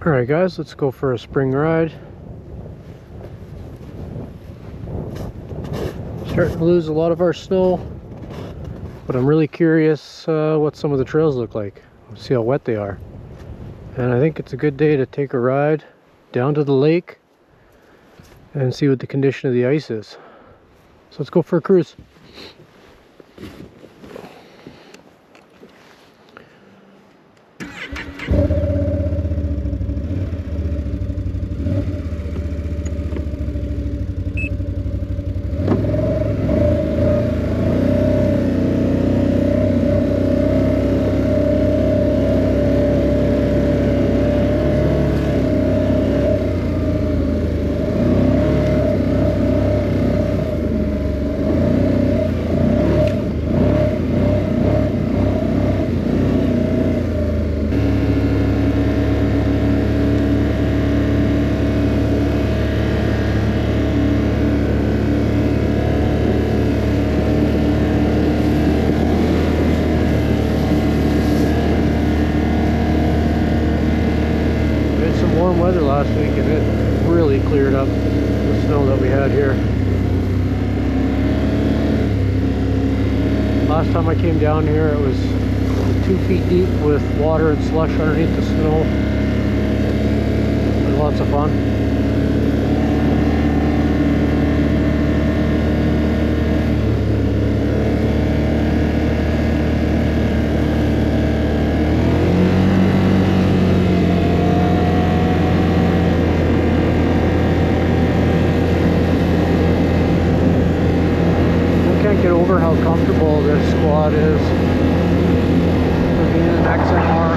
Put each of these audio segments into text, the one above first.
Alright guys, let's go for a spring ride. Starting to lose a lot of our snow, but I'm really curious what some of the trails look like. See how wet they are. And I think it's a good day to take a ride down to the lake and see what the condition of the ice is. So let's go for a cruise. Weather last week and it really cleared up the snow that we had here. Last time I came down here it was 2 feet deep with water and slush underneath the snow. It was lots of fun. Get over how comfortable this squad is for being an XMR.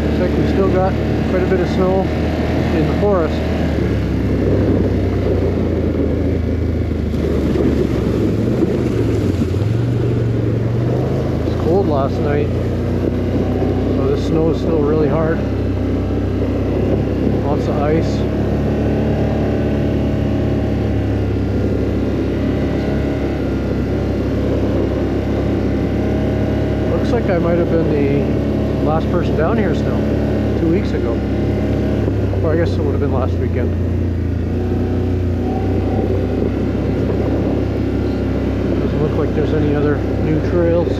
Looks like we still got quite a bit of snow in the forest. It's cold last night, so the snow is still really hard. Lots of ice. Looks like I might have been the last person down here still, 2 weeks ago. Or I guess it would have been last weekend. Doesn't look like there's any other new trails.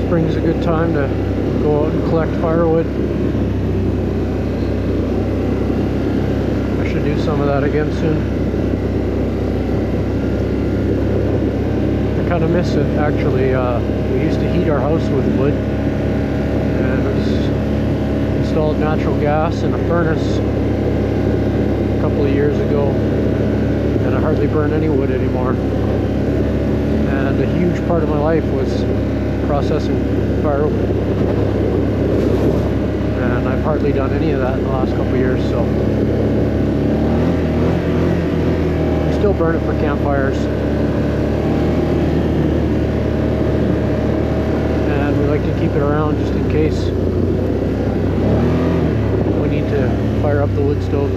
Spring's a good time to go out and collect firewood. I should do some of that again soon. I kind of miss it actually. We used to heat our house with wood, and we installed natural gas in a furnace a couple of years ago, and I hardly burn any wood anymore. And a huge part of my life was processing firewood, and I've hardly done any of that in the last couple of years, so we still burn it for campfires, and we like to keep it around just in case we need to fire up the wood stove.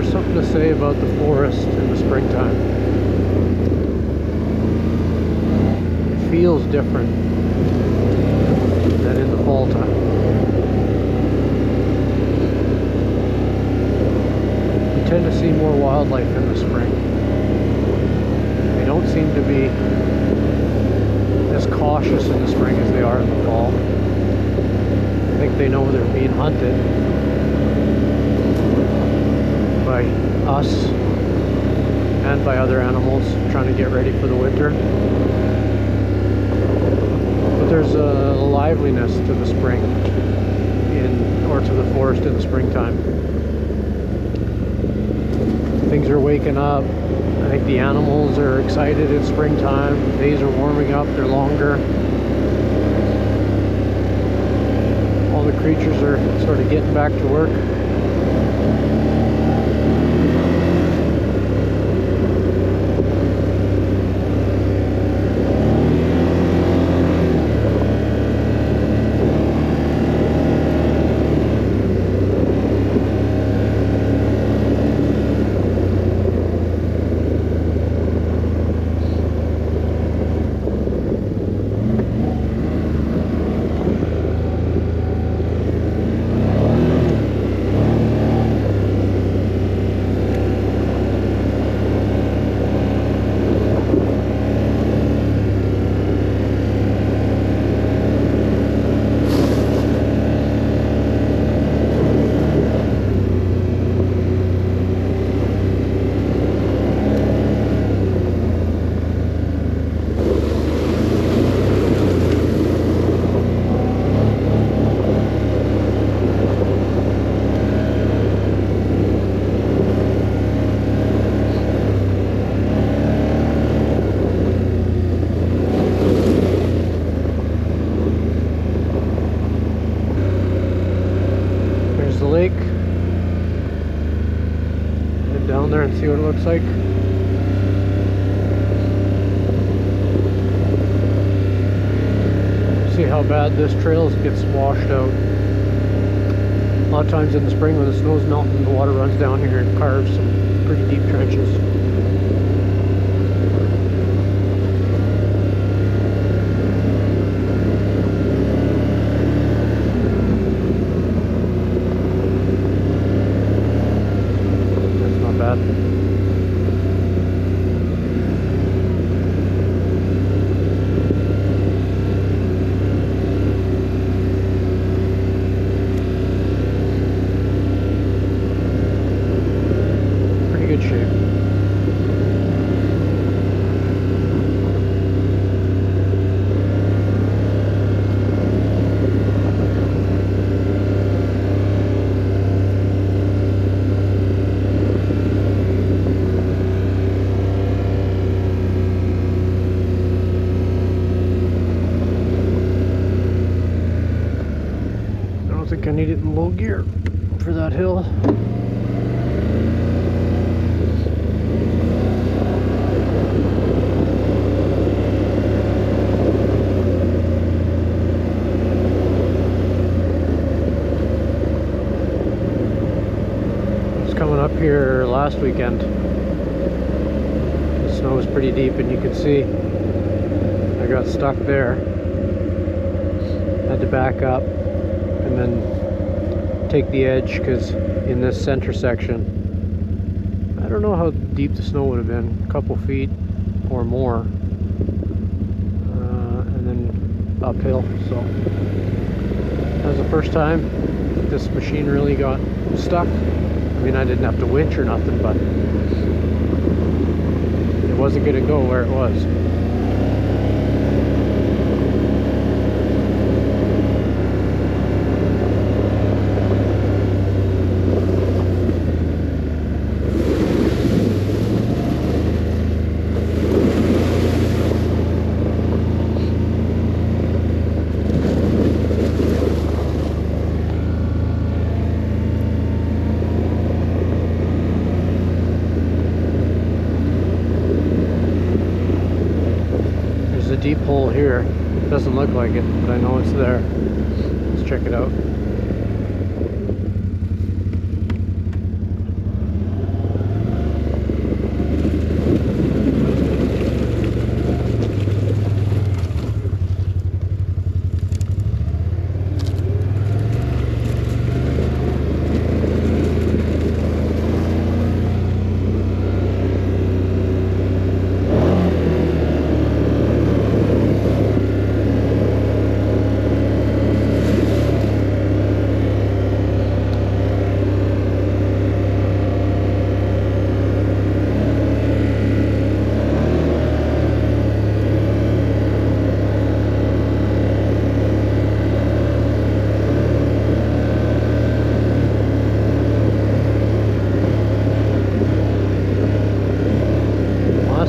there's something to say about the forest in the springtime. It feels different than in the fall time. You tend to see more wildlife in the spring. They don't seem to be as cautious in the spring as they are in the fall. I think they know they're being hunted by us and by other animals trying to get ready for the winter. But there's a liveliness to the spring or to the forest in the springtime. Things are waking up. I think the animals are excited in springtime. Days are warming up, they're longer. All the creatures are sort of getting back to work. Down there and see what it looks like. See how bad this trail gets washed out. A lot of times in the spring when the snow's melting, the water runs down here and carves some pretty deep trenches. Pretty good shape. I think I need it in low gear for that hill. I was coming up here last weekend. The snow was pretty deep and you could see I got stuck there. Had to back up and then take the edge because in this center section, I don't know how deep the snow would have been, a couple feet or more, and then uphill. So that was the first time this machine really got stuck. I mean, I didn't have to winch or nothing, but it wasn't going to go where it was. Deep hole here. It doesn't look like it, but I know it's there. Let's check it out.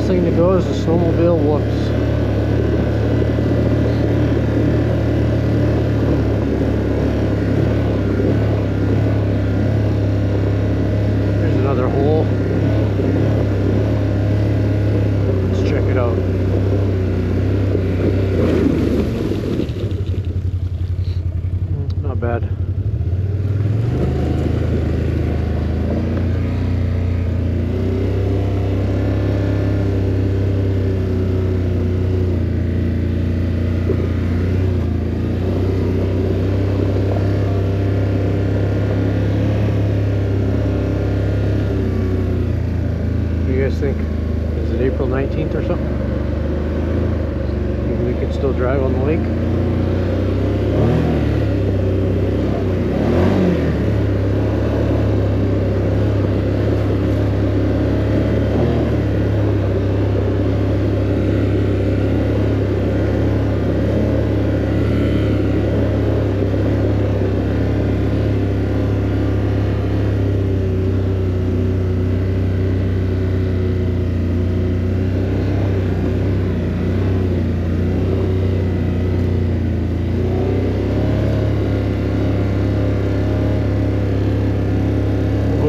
last thing to go is the snowmobile whoops. There's another hole. Let's check it out. Not bad. Think, is it April 19th or something? Maybe we could still drive on the lake.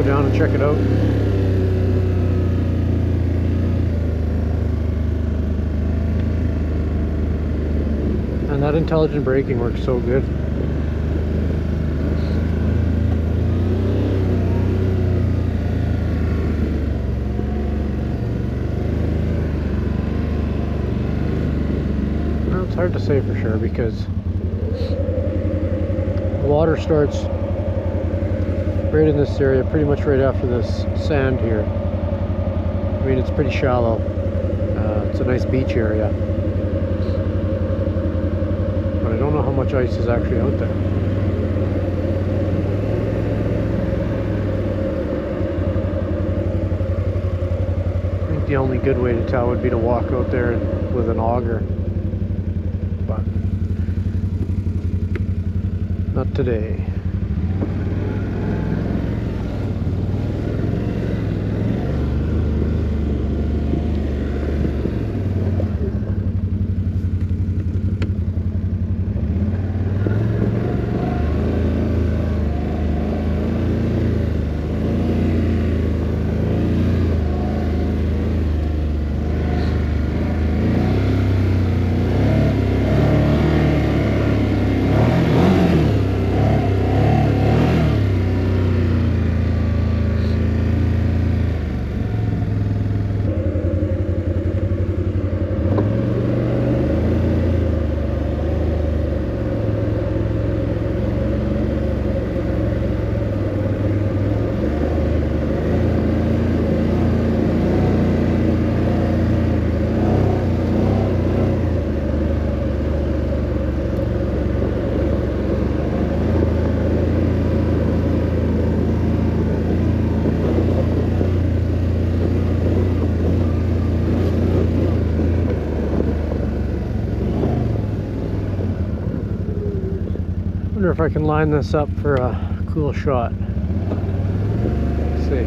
Down and check it out. And that intelligent braking works so good. Well, it's hard to say for sure because the water starts right in this area, pretty much right after this sand here. I mean, it's pretty shallow. It's a nice beach area. But I don't know how much ice is actually out there. I think the only good way to tell would be to walk out there with an auger. But not today. Wonder if I can line this up for a cool shot. Let's see.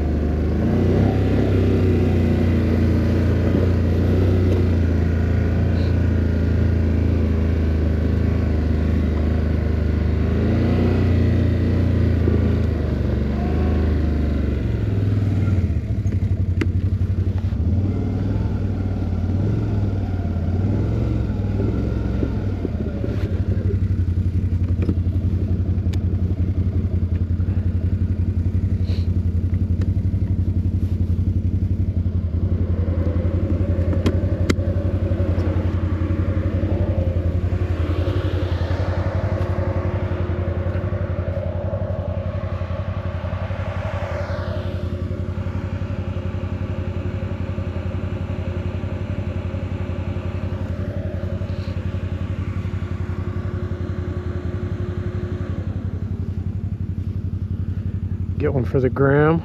Get one for the gram.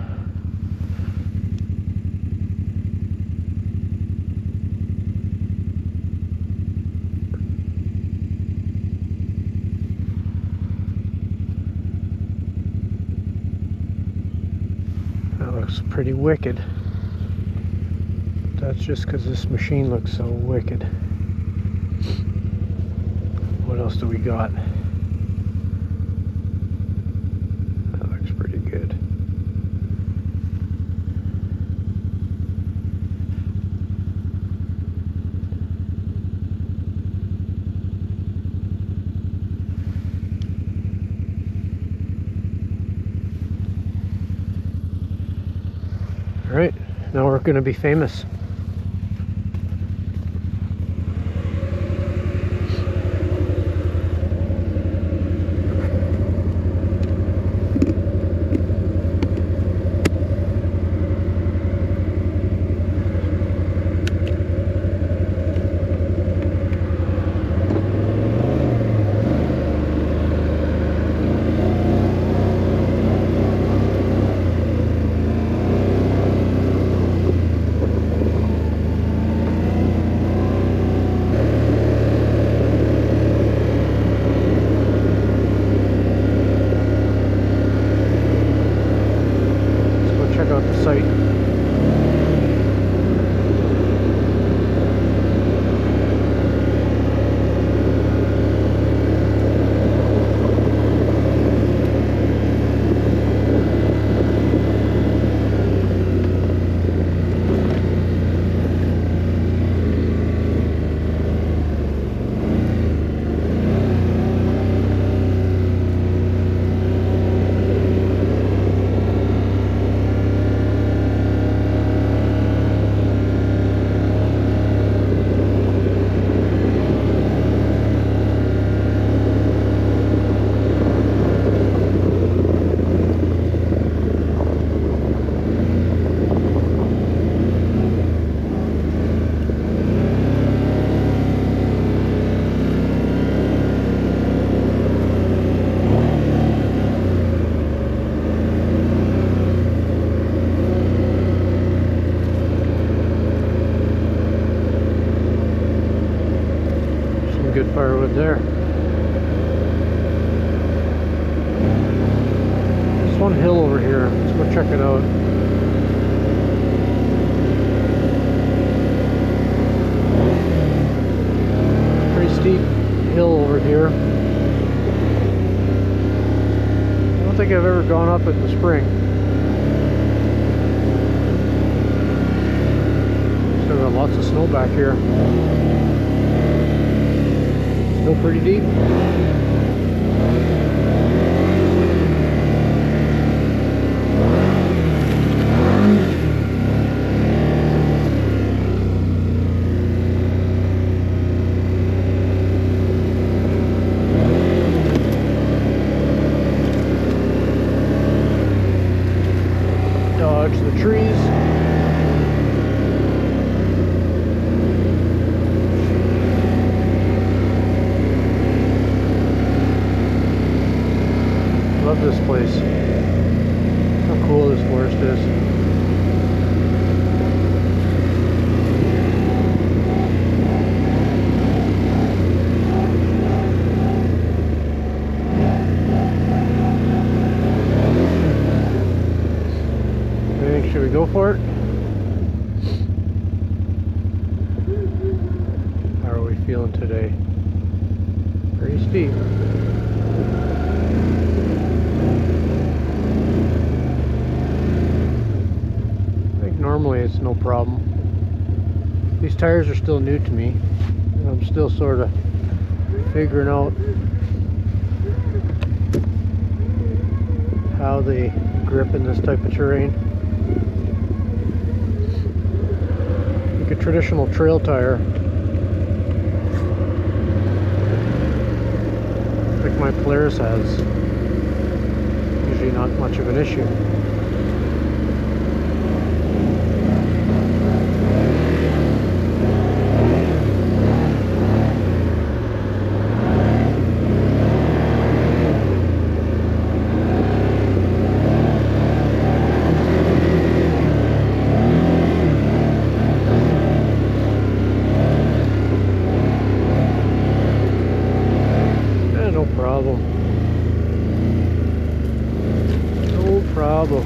That looks pretty wicked. That's just because this machine looks so wicked. What else do we got? That looks pretty good. All right, now we're going to be famous. Good firewood there. There's one hill over here. Let's go check it out. Pretty steep hill over here. I don't think I've ever gone up in the spring. Still got lots of snow back here. Still pretty deep. Dodge the trees. Love this place. How cool this forest is. Okay, should we go for it? How are we feeling today? Pretty steep. Normally it's no problem. These tires are still new to me, and I'm still sort of figuring out how they grip in this type of terrain. Like a traditional trail tire, like my Polaris has, usually not much of an issue. No problem.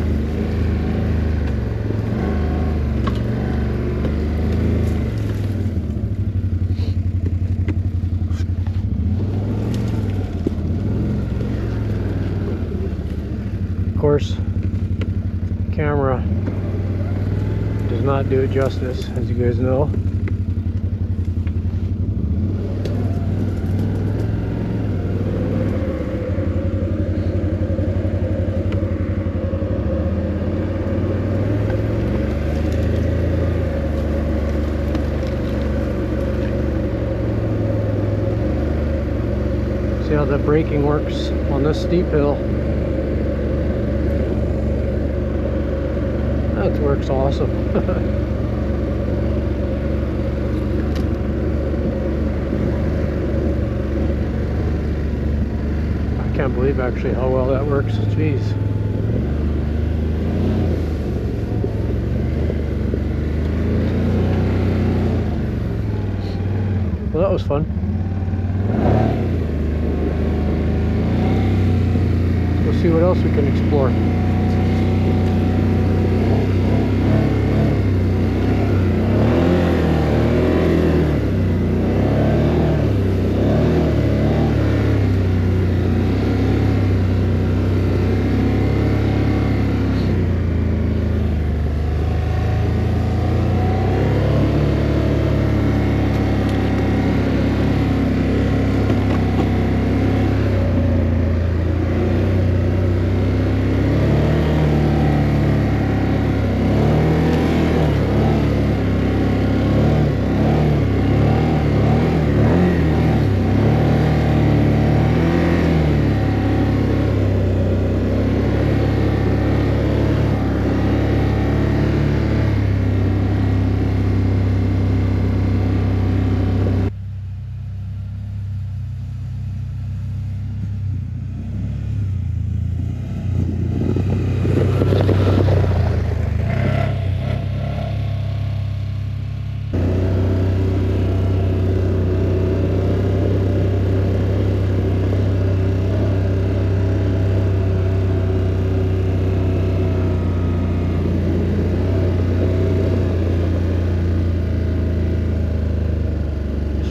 does not do it justice, as you guys know. See how the braking works on this steep hill. That works awesome. I can't believe actually how well that works. Jeez. Well, that was fun. Let's see what else we can explore.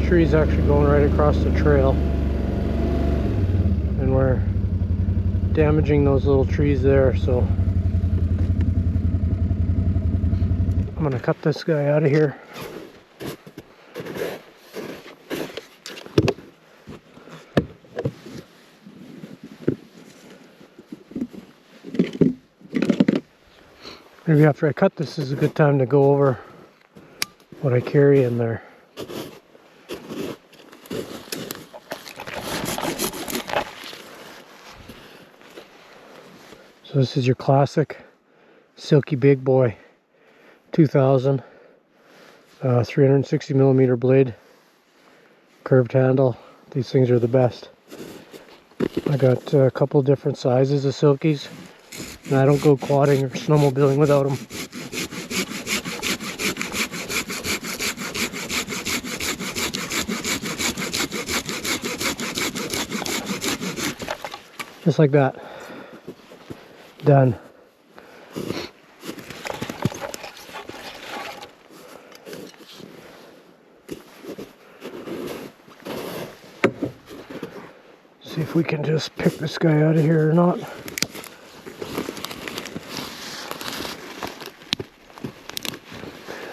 Trees actually going right across the trail, and we're damaging those little trees there, so I'm gonna cut this guy out of here. Maybe after I cut this is a good time to go over what I carry in there. So this is your classic Silky Big Boy 2000 360mm blade, curved handle. These things are the best. I got a couple different sizes of Silkies, and I don't go quadding or snowmobiling without them. Just like that. Done. See if we can just pick this guy out of here or not.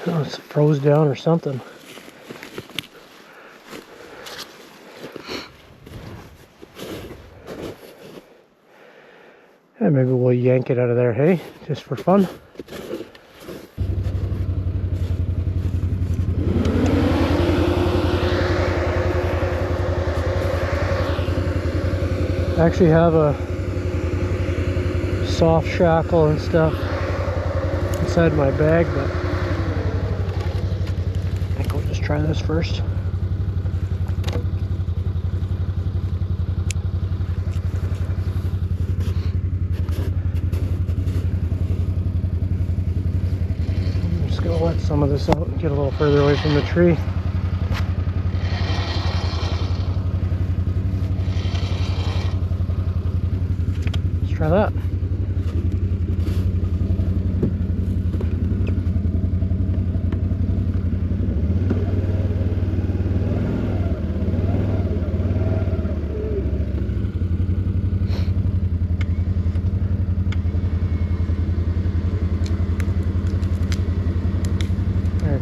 Oh, it's froze down or something. And maybe we'll yank it out of there, hey? Just for fun. I actually have a soft shackle and stuff inside my bag, but I think we'll just try this first. Gonna let some of this out and get a little further away from the tree. Let's try that.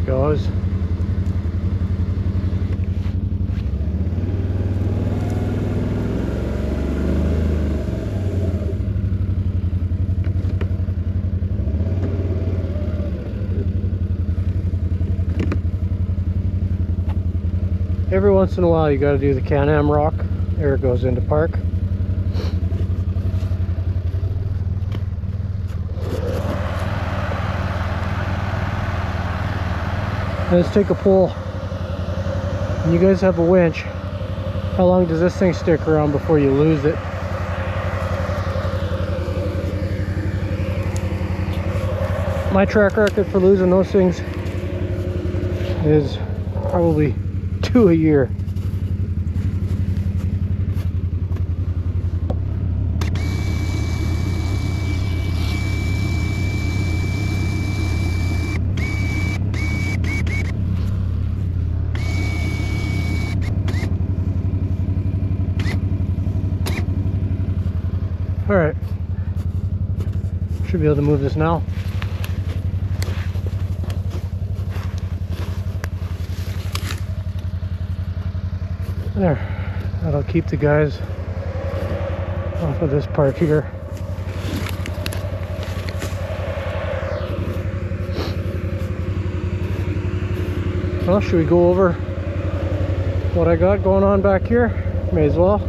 it goes. Every once in a while you got to do the Can-Am rock. There it goes into park. Let's take a pull. And you guys have a winch. How long does this thing stick around before you lose it? My track record for losing those things is probably 2 a year. All right, should be able to move this now. There, that'll keep the guys off of this part here. Well, should we go over what I got going on back here? May as well.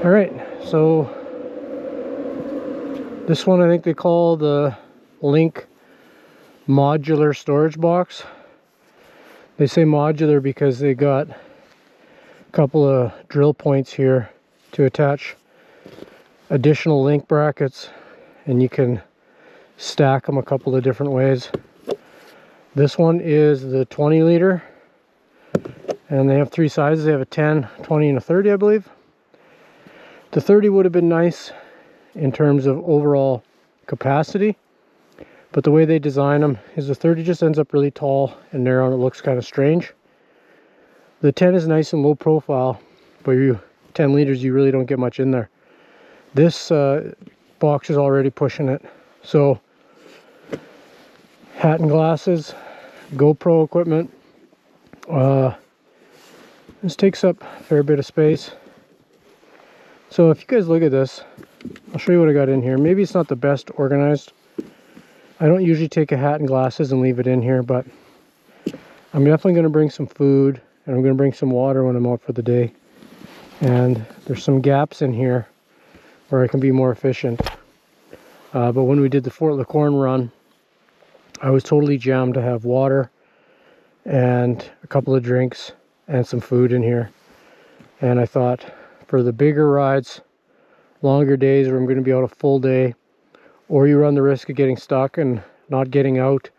All right, so this one I think they call the Link modular storage box. They say modular because they got a couple of drill points here to attach additional link brackets, and you can stack them a couple of different ways. This one is the 20 liter, and they have 3 sizes. They have a 10, 20, and a 30, I believe. The 30 would have been nice in terms of overall capacity, but the way they design them is the 30 just ends up really tall and narrow, and it looks kind of strange. The 10 is nice and low profile, but 10 liters, you really don't get much in there. This box is already pushing it. So hat and glasses, GoPro equipment. This takes up a fair bit of space. So if you guys look at this, I'll show you what I got in here. Maybe it's not the best organized. I don't usually take a hat and glasses and leave it in here, but I'm definitely going to bring some food, and I'm going to bring some water when I'm out for the day. And there's some gaps in here where I can be more efficient. But when we did the Fort LaCorne run, I was totally jammed to have water and a couple of drinks and some food in here. And I thought, for the bigger rides, longer days where I'm going to be out a full day, or you run the risk of getting stuck and not getting out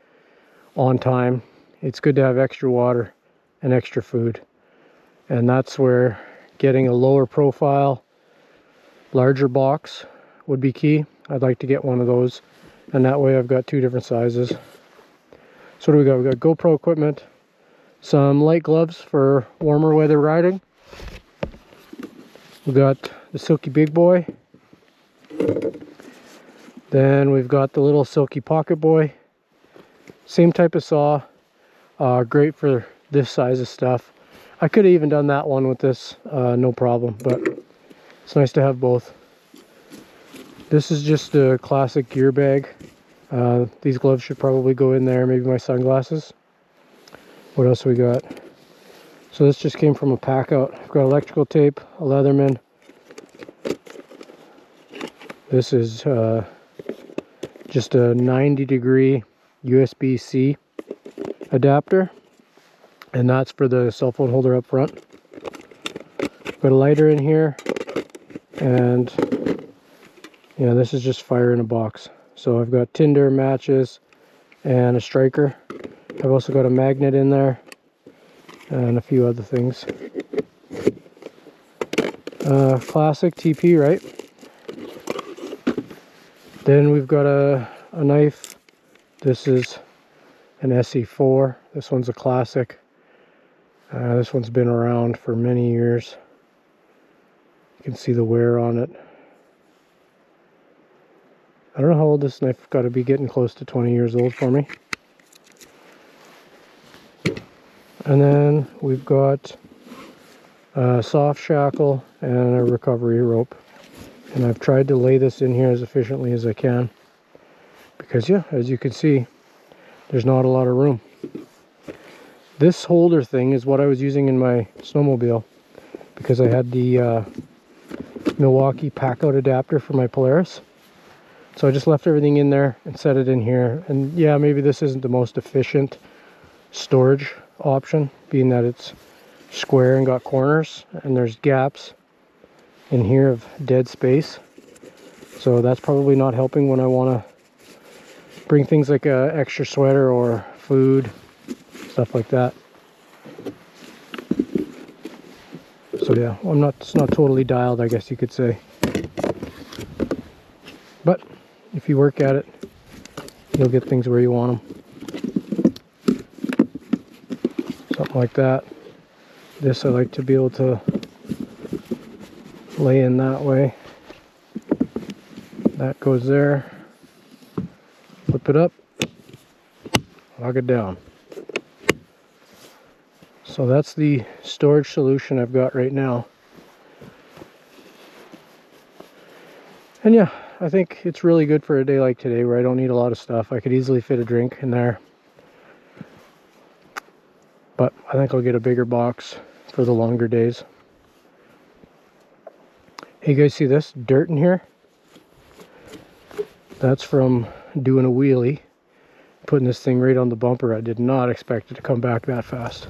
on time, it's good to have extra water and extra food. And that's where getting a lower profile, larger box would be key. I'd like to get one of those, and that way I've got 2 different sizes. So what do we got? We got GoPro equipment, some light gloves for warmer weather riding. We got the Silky Big Boy. Then we've got the little Silky Pocket Boy. Same type of saw. Great for this size of stuff. I could have even done that one with this, no problem, but it's nice to have both. This is just a classic gear bag. These gloves should probably go in there, maybe my sunglasses. What else we got? So this just came from a pack out. I've got electrical tape, a Leatherman. This is just a 90-degree USB-C adapter, and that's for the cell phone holder up front. Got a lighter in here, and yeah, this is just fire in a box. So I've got tinder, matches, and a striker. I've also got a magnet in there and a few other things. Classic TP, right? Then we've got a knife. This is an SE4. This one's a classic. This one's been around for many years. You can see the wear on it. I don't know how old this knife got to be, getting close to 20 years old for me. And then we've got a soft shackle and a recovery rope. And I've tried to lay this in here as efficiently as I can. Because yeah, as you can see, there's not a lot of room. This holder thing is what I was using in my snowmobile. Because I had the Milwaukee pack-out adapter for my Polaris. So I just left everything in there and set it in here. And yeah, maybe this isn't the most efficient storage option, being that it's square and got corners and there's gaps in here of dead space. So that's probably not helping when I want to bring things like a extra sweater or food, stuff like that. So yeah, it's not totally dialed, I guess you could say. But if you work at it, you'll get things where you want them. Something like that. This I like to be able to lay in that way. That goes there. Flip it up. Lock it down. So that's the storage solution I've got right now. And yeah, I think it's really good for a day like today where I don't need a lot of stuff. I could easily fit a drink in there. But I think I'll get a bigger box for the longer days. Hey, you guys see this dirt in here? That's from doing a wheelie, putting this thing right on the bumper. I did not expect it to come back that fast.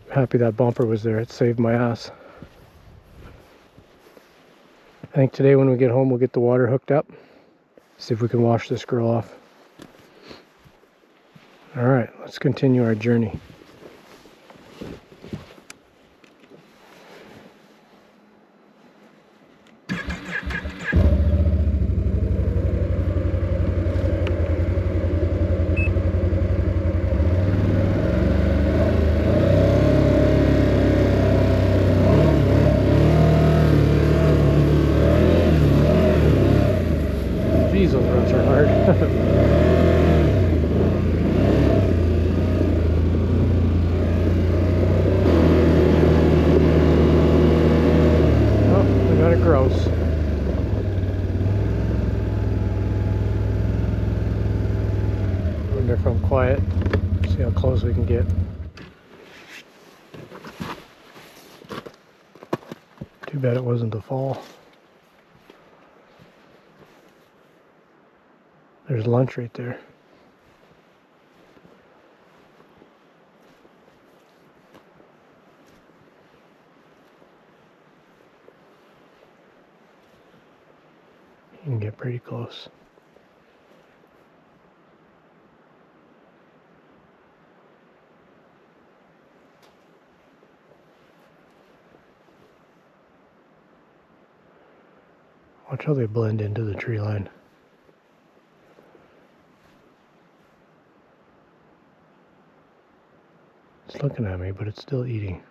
I'm happy that bumper was there. It saved my ass. I think today when we get home, we'll get the water hooked up. See if we can wash this girl off. All right, let's continue our journey. Jeez, those runs are hard. Gross. Wonder if I'm quiet. See how close we can get. Too bad it wasn't a fall. There's lunch right there. You can get pretty close. Watch how they blend into the tree line. It's looking at me, but it's still eating.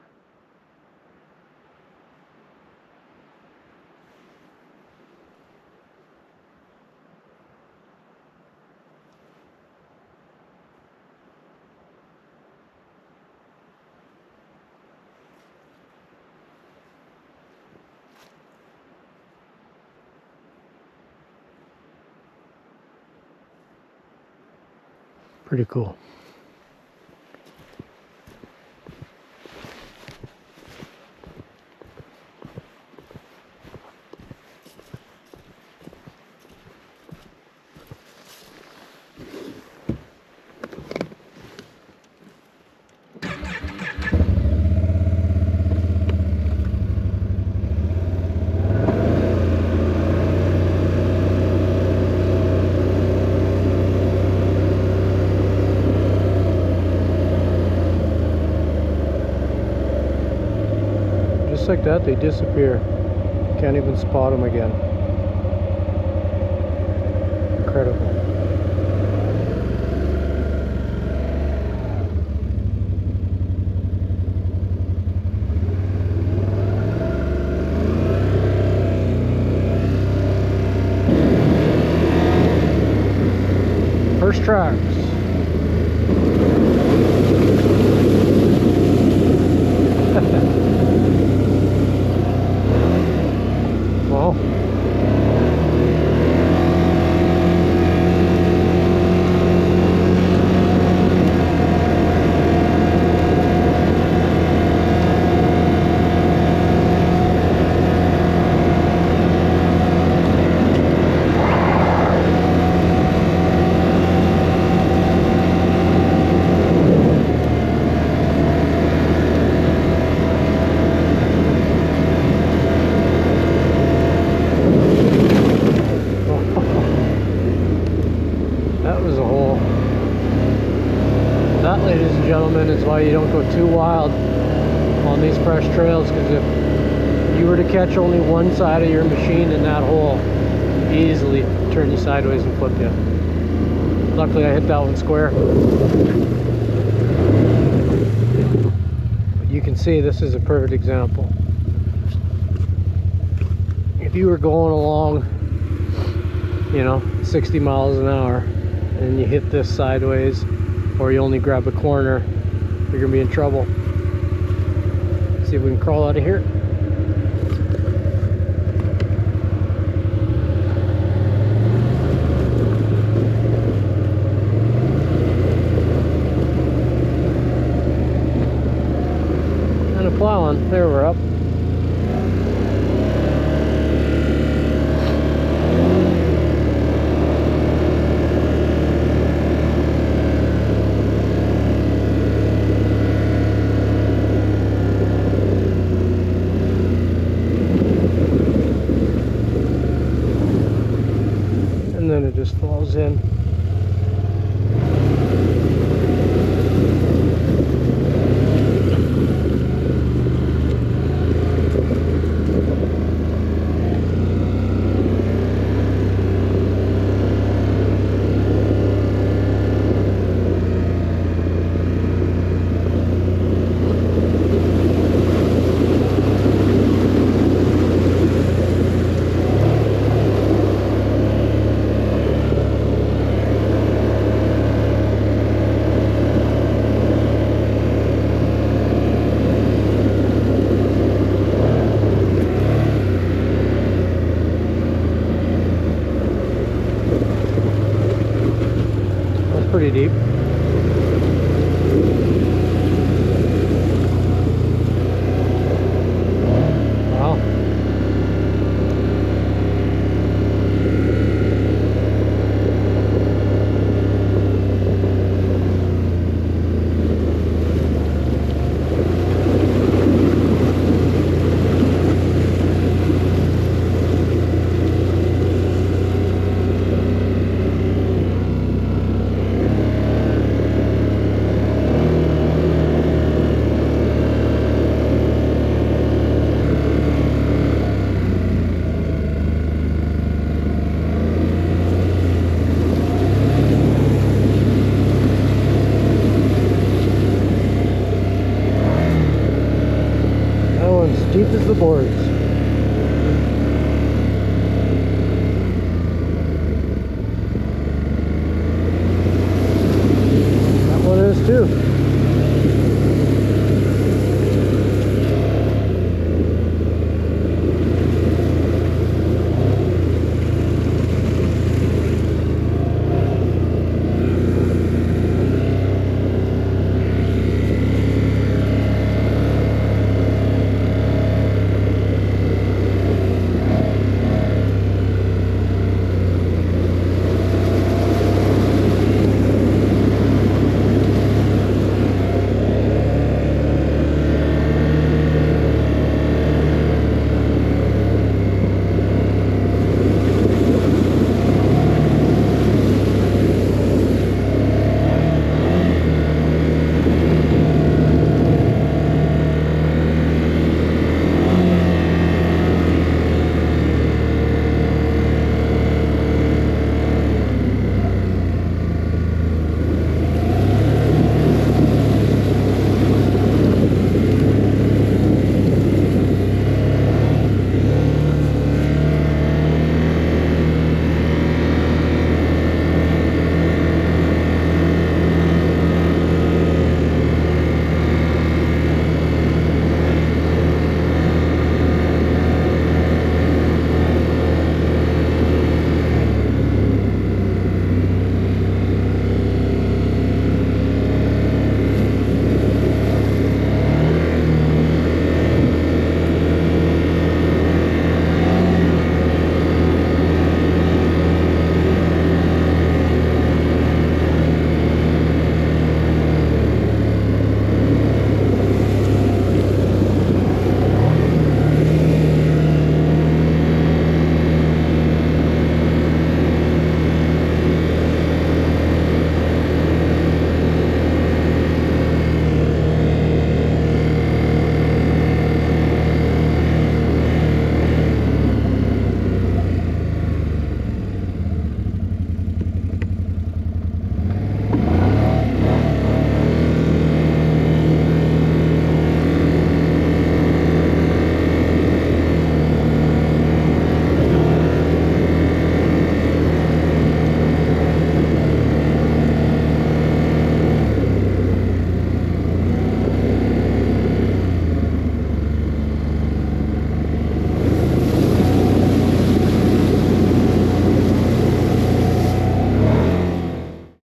Pretty cool. Like that, they disappear. Can't even spot them again. Incredible. tracks. Well, that was a hole. That, ladies and gentlemen, is why you don't go too wild on these fresh trails, because if you were to catch only one side of your machine in that hole, easily turn you sideways and flip you. Luckily I hit that one square. But you can see this is a perfect example. If you were going along, you know, 60 miles an hour and you hit this sideways, or you only grab a corner, you're gonna be in trouble. See if we can crawl out of here. And a plowing. There, we're up. And then it just falls in. Pretty deep. Wow. Deep as the board.